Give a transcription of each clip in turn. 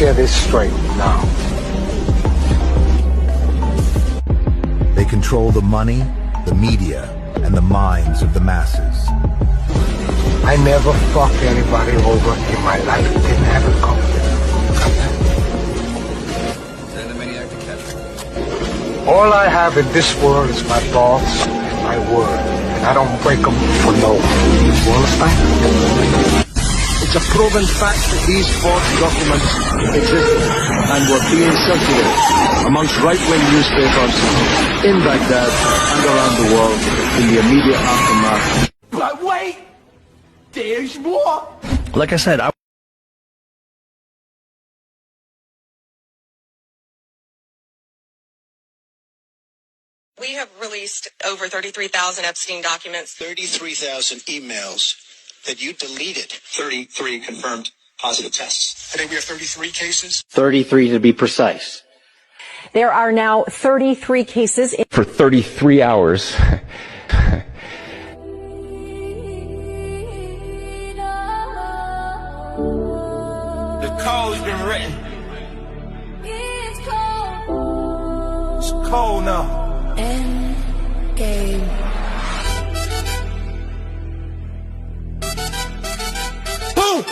hear this straight now. They control the money, the media, and the minds of the masses. I never fucked anybody over in my life. Didn't have it coming. All I have in this world is my thoughts and my word. And I don't break them for no one. You understand? It's a proven fact that these false documents existed and were being circulated amongst right-wing newspapers in Baghdad and around the world in the immediate aftermath. But wait! There's more! Like I said, We have released over 33,000 Epstein documents. 33,000 emails that you deleted. 33 confirmed positive tests. I think we have 33 cases. 33 to be precise. There are now 33 cases. For 33 hours. The code's been written. It's cold now. Endgame. Boom!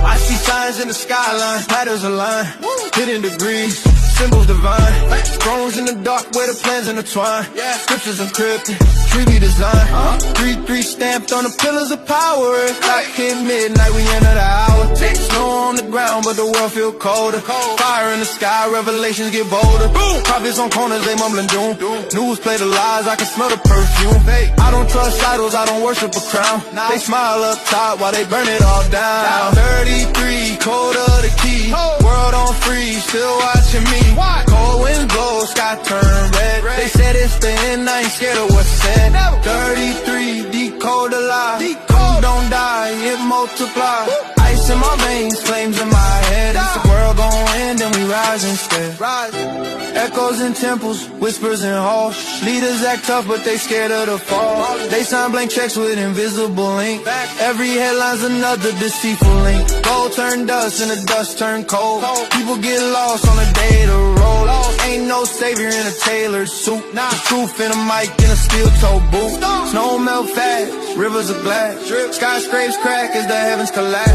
I see signs in the skyline, patterns align, hidden degrees, symbols divine, thrones in the dark where the plans intertwine, scriptures encrypted, treaty design, 3-3 stamped on the pillars of power. Clock hit midnight, we enter the hour. Snow on the ground, but the world feel colder. Fire in the sky, revelations get bolder. Prophets on corners, they mumbling doom. News play the lies, I can smell the perfume. I don't trust idols, I don't worship a crown. They smile up top while they burn it all down. 33, code of the key. World on freeze, still watching me. Cold winds blow, sky turn red. They said it's the end, I ain't scared of what's said. 33, decode the lie. Come don't die, it multiply. Ice in my veins, flames in my head. It's the world gon' end and we rise instead. Echoes in temples, whispers in halls. Leaders act tough but they scared of the fall. They sign blank checks with invisible ink. Every headline's another deceitful link. Gold turn dust and the dust turn cold. People get lost on the day to roll. Ain't no savior in a tailored suit. The truth in a mic in a steel toe boot. Snow melt fast, rivers of glass. Skyscrapers crack as the heavens collapse.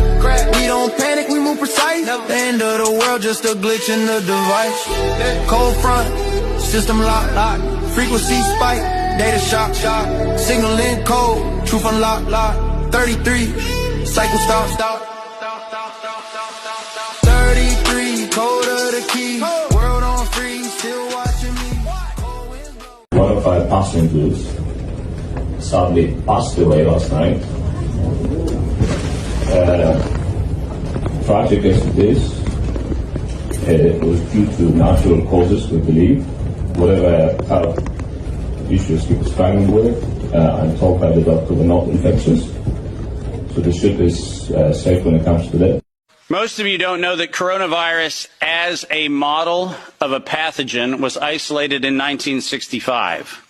We don't panic, we move precise. The end of the world, just a glitch in the device. Cold front, system lock. Frequency spike, data shock. Signal in code, truth unlock. 33, cycle stop. 33, code of the key. World on freeze, still watching me. One of our passengers sadly passed away last night. Tragic as it is, it was due to natural causes, we believe. Whatever health issues he was struggling with, I'm told by the doctor were not infectious. So the ship is safe when it comes to that. Most of you don't know that coronavirus as a model of a pathogen was isolated in 1965.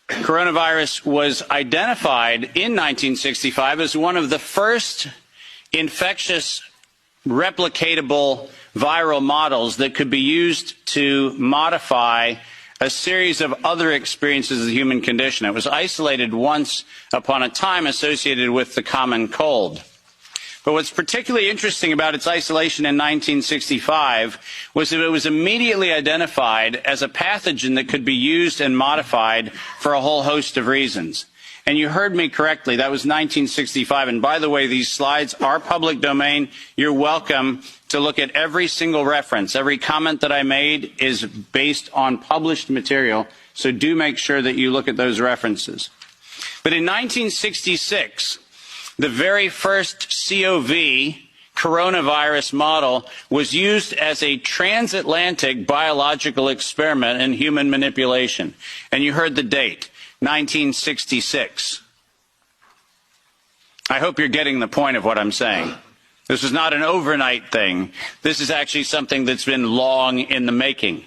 Coronavirus was identified in 1965 as one of the first infectious replicatable viral models that could be used to modify a series of other experiences of the human condition. It was isolated once upon a time associated with the common cold. But what's particularly interesting about its isolation in 1965 was that it was immediately identified as a pathogen that could be used and modified for a whole host of reasons. And you heard me correctly, that was 1965. And by the way, these slides are public domain. You're welcome to look at every single reference. Every comment that I made is based on published material, so do make sure that you look at those references. But in 1966, the very first COV coronavirus model was used as a transatlantic biological experiment in human manipulation. And you heard the date, 1966. I hope you're getting the point of what I'm saying. This is not an overnight thing. This is actually something that's been long in the making.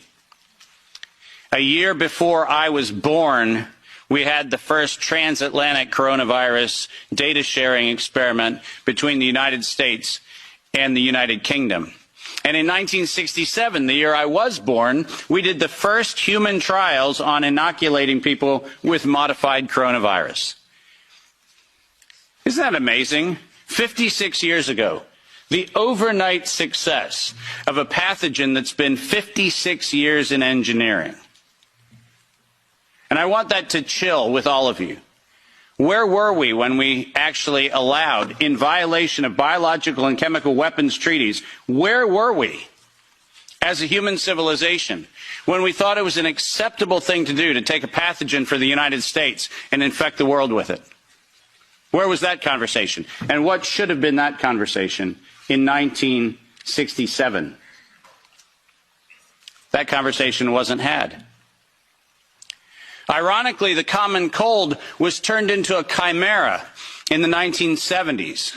A year before I was born, we had the first transatlantic coronavirus data sharing experiment between the United States and the United Kingdom. And in 1967, the year I was born, we did the first human trials on inoculating people with modified coronavirus. Isn't that amazing? 56 years ago, the overnight success of a pathogen that's been 56 years in engineering. And I want that to chill with all of you. Where were we when we actually allowed, in violation of biological and chemical weapons treaties, where were we as a human civilization when we thought it was an acceptable thing to do to take a pathogen for the United States and infect the world with it? Where was that conversation? And what should have been that conversation in 1967? That conversation wasn't had. Ironically, the common cold was turned into a chimera in the 1970s.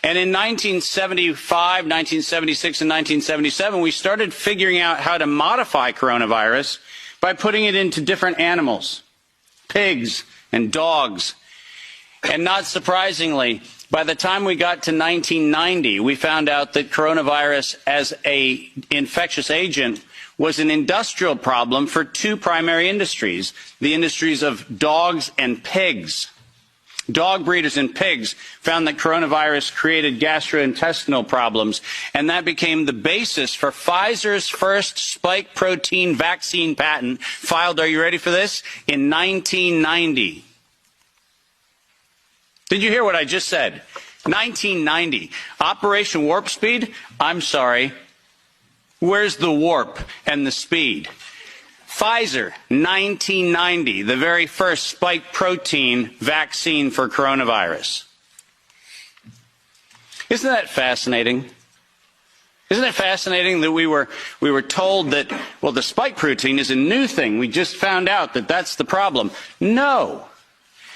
And in 1975, 1976, and 1977, we started figuring out how to modify coronavirus by putting it into different animals, pigs and dogs. And not surprisingly, by the time we got to 1990, we found out that coronavirus as an infectious agent was an industrial problem for two primary industries, the industries of dogs and pigs. Dog breeders and pigs found that coronavirus created gastrointestinal problems, and that became the basis for Pfizer's first spike protein vaccine patent, filed, are you ready for this, in 1990. Did you hear what I just said? 1990. Operation Warp Speed? I'm sorry. Where's the warp and the speed? Pfizer, 1990, the very first spike protein vaccine for coronavirus. Isn't that fascinating? Isn't it fascinating that we were told that, well, the spike protein is a new thing. We just found out that that's the problem. No.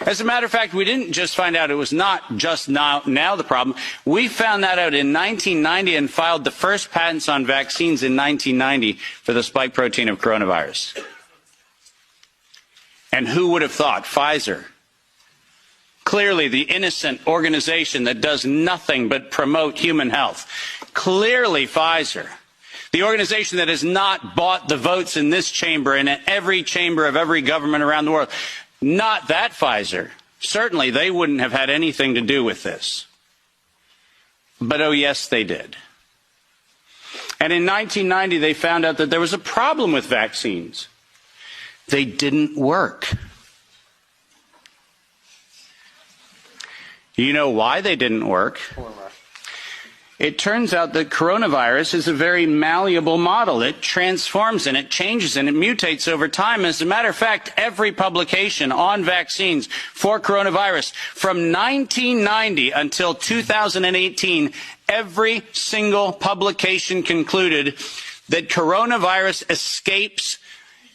As a matter of fact, we didn't just find out it was not just now the problem. We found that out in 1990 and filed the first patents on vaccines in 1990 for the spike protein of coronavirus. And who would have thought? Pfizer. Clearly the innocent organization that does nothing but promote human health. Clearly Pfizer. The organization that has not bought the votes in this chamber and in every chamber of every government around the world. Not that Pfizer. Certainly they wouldn't have had anything to do with this. But oh yes, they did. And in 1990 they found out that there was a problem with vaccines. They didn't work. You know why they didn't work? It turns out that coronavirus is a very malleable model. It transforms and it changes and it mutates over time. As a matter of fact, every publication on vaccines for coronavirus from 1990 until 2018, every single publication concluded that coronavirus escapes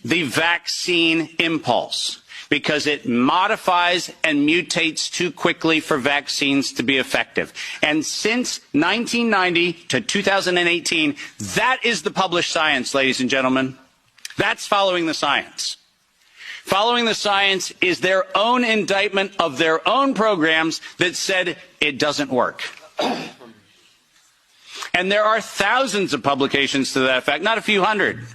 the vaccine impulse, because it modifies and mutates too quickly for vaccines to be effective. And since 1990 to 2018, that is the published science, ladies and gentlemen. That's following the science. Following the science is their own indictment of their own programs that said it doesn't work. And there are thousands of publications to that effect, not a few hundred.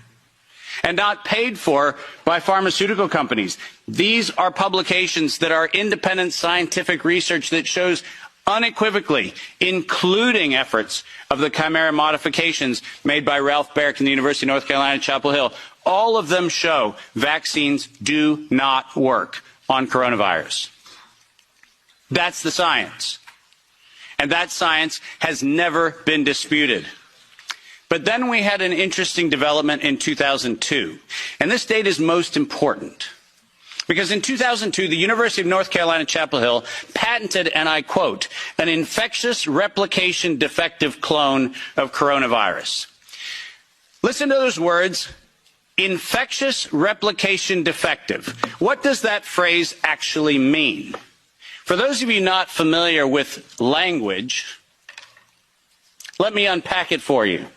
And not paid for by pharmaceutical companies. These are publications that are independent scientific research that shows unequivocally, including efforts of the chimera modifications made by Ralph Baric in the University of North Carolina, Chapel Hill. All of them show vaccines do not work on coronavirus. That's the science. And that science has never been disputed. But then we had an interesting development in 2002. And this date is most important. Because in 2002, the University of North Carolina, Chapel Hill patented, and I quote, an infectious replication defective clone of coronavirus. Listen to those words, infectious replication defective. What does that phrase actually mean? For those of you not familiar with language, let me unpack it for you.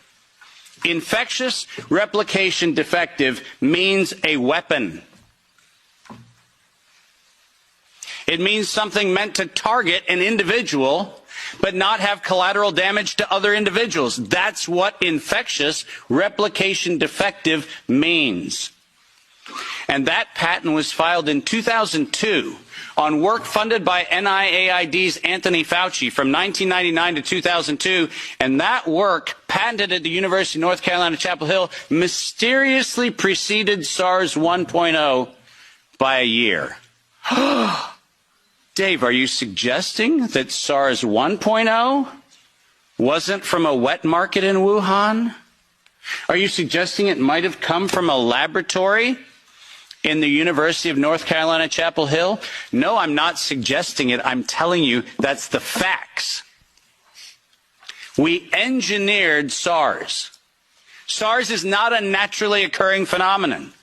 Infectious replication defective means a weapon. It means something meant to target an individual but not have collateral damage to other individuals. That's what infectious replication defective means. And that patent was filed in 2002 on work funded by NIAID's Anthony Fauci from 1999 to 2002. And that work, patented at the University of North Carolina, Chapel Hill, mysteriously preceded SARS 1.0 by a year. Dave, are you suggesting that SARS 1.0 wasn't from a wet market in Wuhan? Are you suggesting it might have come from a laboratory in the University of North Carolina, Chapel Hill? No, I'm not suggesting it. I'm telling you that's the facts. We engineered SARS. SARS is not a naturally occurring phenomenon.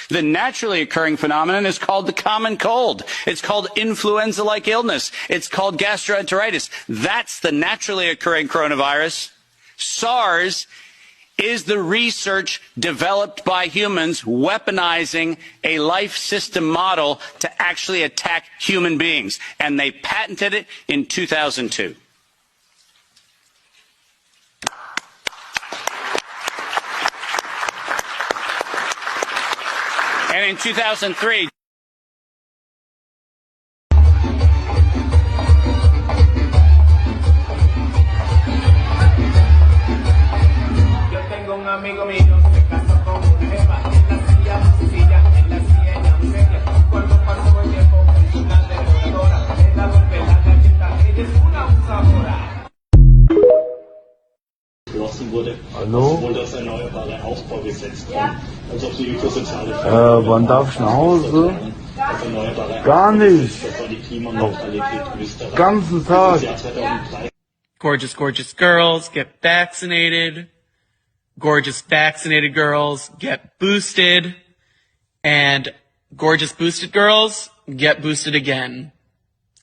The naturally occurring phenomenon is called the common cold. It's called influenza-like illness. It's called gastroenteritis. That's the naturally occurring coronavirus. SARS is the research developed by humans weaponizing a life system model to actually attack human beings. And they patented it in 2002. And in 2003, amigo mío se casó con una jeva en la silla en la silla cuando pasó el tiempo una devoradora le da golpe la galleta ella es una abusadora. Beschlossen wurde, obwohl das erneuerbare Ausbaugesetz kommt, als ob die ökosoziale wann darf ich nach Hause? Gar nicht. Das war die Klimaneutralität Österreich. Ganzen Tag. Gorgeous, gorgeous girls get vaccinated. Gorgeous vaccinated girls get boosted, and gorgeous boosted girls get boosted again,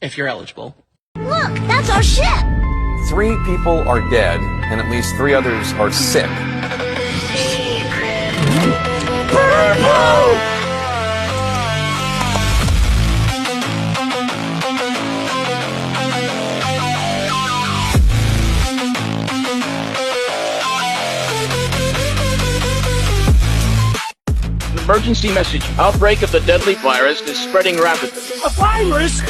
if you're eligible. Look, that's our ship! 3 people are dead, and at least 3 others are sick. Purple! Emergency message. Outbreak of the deadly virus is spreading rapidly. A virus?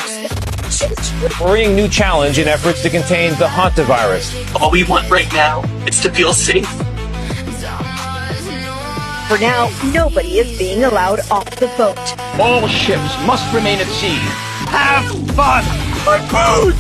Worrying new challenge in efforts to contain the hantavirus. All we want right now is to feel safe. For now, nobody is being allowed off the boat. All ships must remain at sea. Have fun! My food!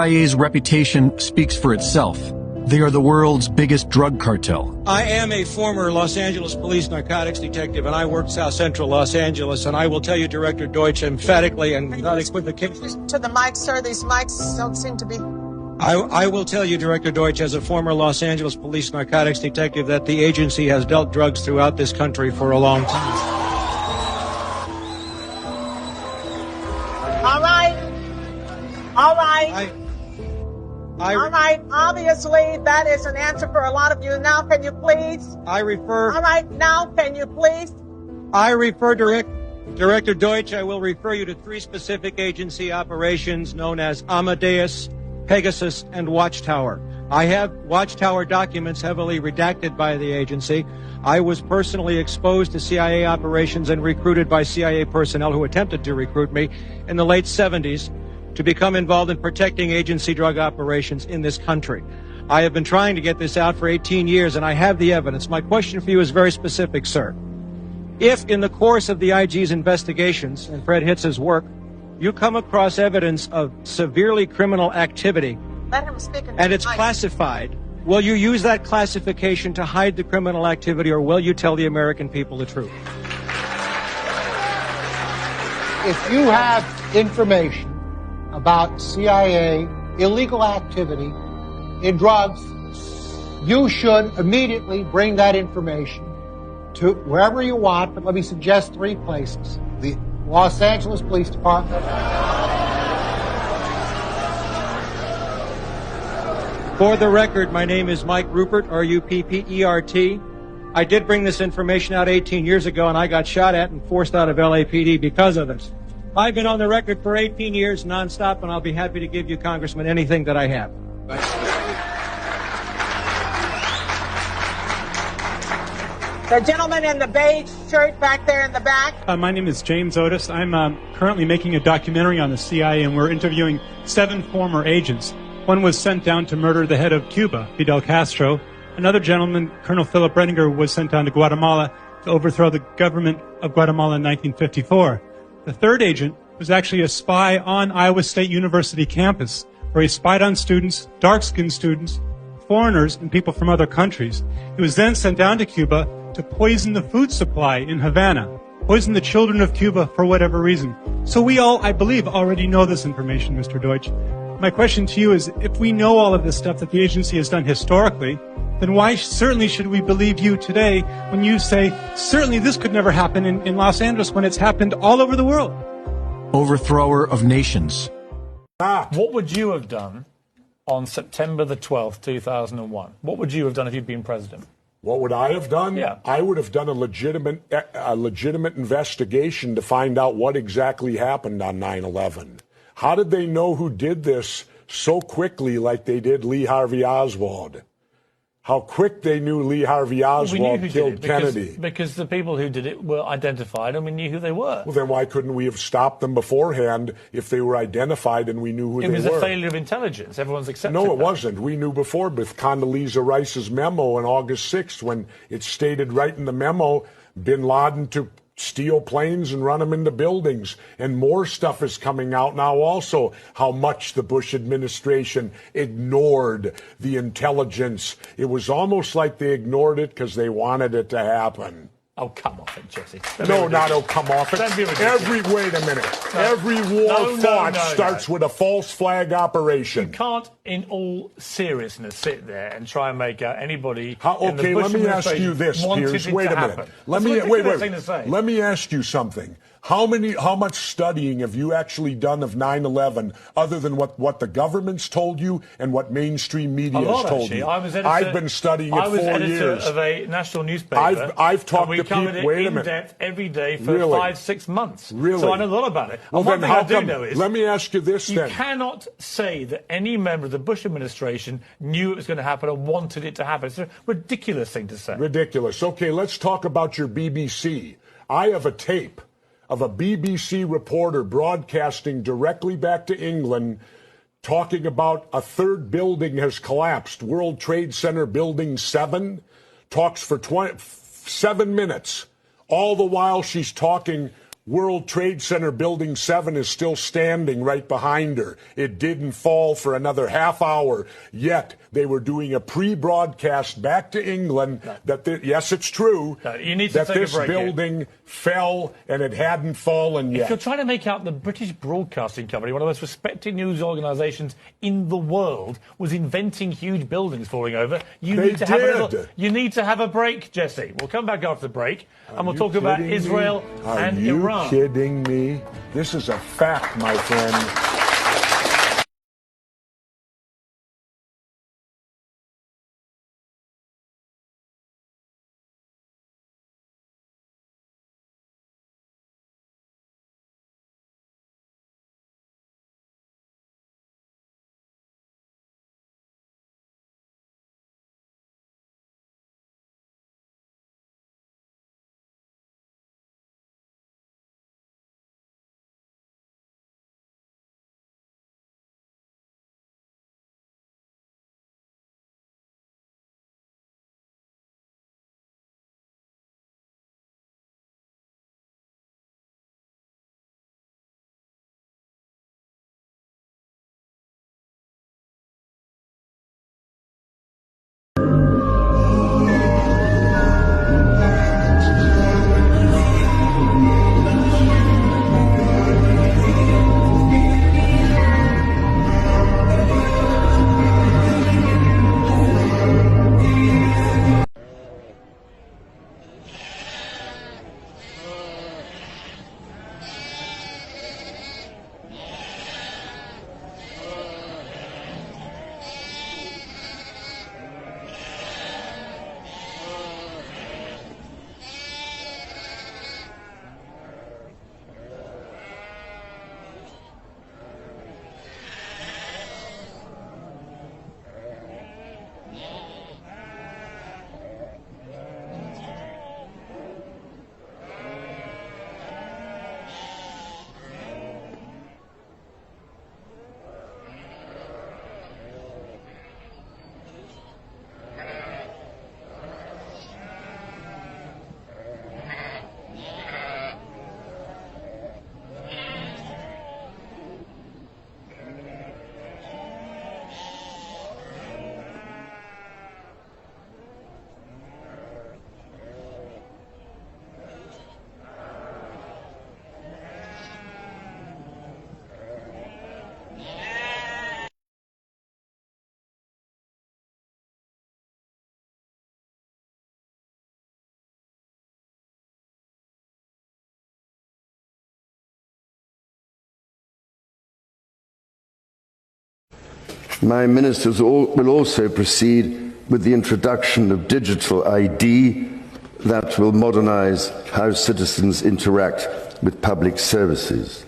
CIA's reputation speaks for itself. They are the world's biggest drug cartel. I am a former Los Angeles police narcotics detective, and I worked South Central Los Angeles, and I will tell you, Director Deutsch, emphatically and not equivocally. To the mic, sir. These mics don't seem to be... I will tell you, Director Deutsch, as a former Los Angeles police narcotics detective, that the agency has dealt drugs throughout this country for a long time. All right. All right. All right, obviously that is an answer for a lot of you. Now can you please? I refer... All right, now can you please? I refer, Director Deutsch, I will refer you to 3 specific agency operations known as Amadeus, Pegasus, and Watchtower. I have Watchtower documents heavily redacted by the agency. I was personally exposed to CIA operations and recruited by CIA personnel who attempted to recruit me in the late 70s. to become involved in protecting agency drug operations in this country. I have been trying to get this out for 18 years, and I have the evidence. My question for you is very specific, sir. If in the course of the IG's investigations and Fred Hitz's work, you come across evidence of severely criminal activity, Let him speak and it's classified, will you use that classification to hide the criminal activity, or will you tell the American people the truth? If you have information about CIA illegal activity in drugs, you should immediately bring that information to wherever you want, but let me suggest 3 places. The Los Angeles Police Department. For the record, my name is Mike Ruppert, R-U-P-P-E-R-T. I did bring this information out 18 years ago, and I got shot at and forced out of LAPD because of this. I've been on the record for 18 years nonstop, and I'll be happy to give you, Congressman, anything that I have. The gentleman in the beige shirt back there in the back. My name is James Otis. I'm currently making a documentary on the CIA, and we're interviewing 7 former agents. One was sent down to murder the head of Cuba, Fidel Castro. Another gentleman, Colonel Philip Redinger, was sent down to Guatemala to overthrow the government of Guatemala in 1954. The third agent was actually a spy on Iowa State University campus, where he spied on students, dark-skinned students, foreigners, and people from other countries. He was then sent down to Cuba to poison the food supply in Havana, poison the children of Cuba for whatever reason. So we all, I believe, already know this information, Mr. Deutsch. My question to you is, if we know all of this stuff that the agency has done historically, then why certainly should we believe you today when you say, certainly this could never happen in Los Angeles when it's happened all over the world? Overthrower of nations. What would you have done on September the 12th, 2001? What would you have done if you'd been president? What would I have done? Yeah. I would have done a legitimate investigation to find out what exactly happened on 9/11. How did they know who did this so quickly like they did Lee Harvey Oswald? How quick they knew Lee Harvey Oswald killed Kennedy. Because the people who did it were identified and we knew who they were. Well, then why couldn't we have stopped them beforehand if they were identified and we knew who they were? It was a failure of intelligence. Everyone's accepted No, it that. wasn't. We knew before with Condoleezza Rice's memo on August 6th when it stated right in the memo, bin Laden to steal planes and run them into buildings. And more stuff is coming out now also, how much the Bush administration ignored the intelligence. It was almost like they ignored it because they wanted it to happen. Oh, come off it, Jesse. No, not oh, come off it. Wait a minute. Every war fought starts with a false flag operation. You can't, in all seriousness, sit there and try and make out anybody. Okay, let me ask you this, Piers. Wait a minute. Let me ask you something. How much studying have you actually done of 9/11 other than what the government's told you and what mainstream media has told you? I've been studying it 4 years. I was editor of a national newspaper. I've talked to people. Wait a minute. In depth every day for 5-6 months. Really? So I know a lot about it. Well, and one then thing how I do come? know is Let me ask you this then. You cannot say that any member of the Bush administration knew it was going to happen or wanted it to happen. It's a ridiculous thing to say. Ridiculous. Okay, let's talk about your BBC. I have a tape of a BBC reporter broadcasting directly back to England talking about a third building has collapsed. World Trade Center Building 7 talks for 7 minutes. All the while she's talking, World Trade Center Building 7 is still standing right behind her. It didn't fall for another half hour. Yet they were doing a pre-broadcast back to England that, yes, it's true, you need to that take a this break here. building fell and it hadn't fallen yet. If you're trying to make out the British Broadcasting Company, one of the most respected news organisations in the world, was inventing huge buildings falling over, you need to have a break, Jesse. We'll come back after the break and we'll talk about Israel and Iran. Are you kidding me? This is a fact, my friend. My ministers will also proceed with the introduction of digital ID that will modernise how citizens interact with public services.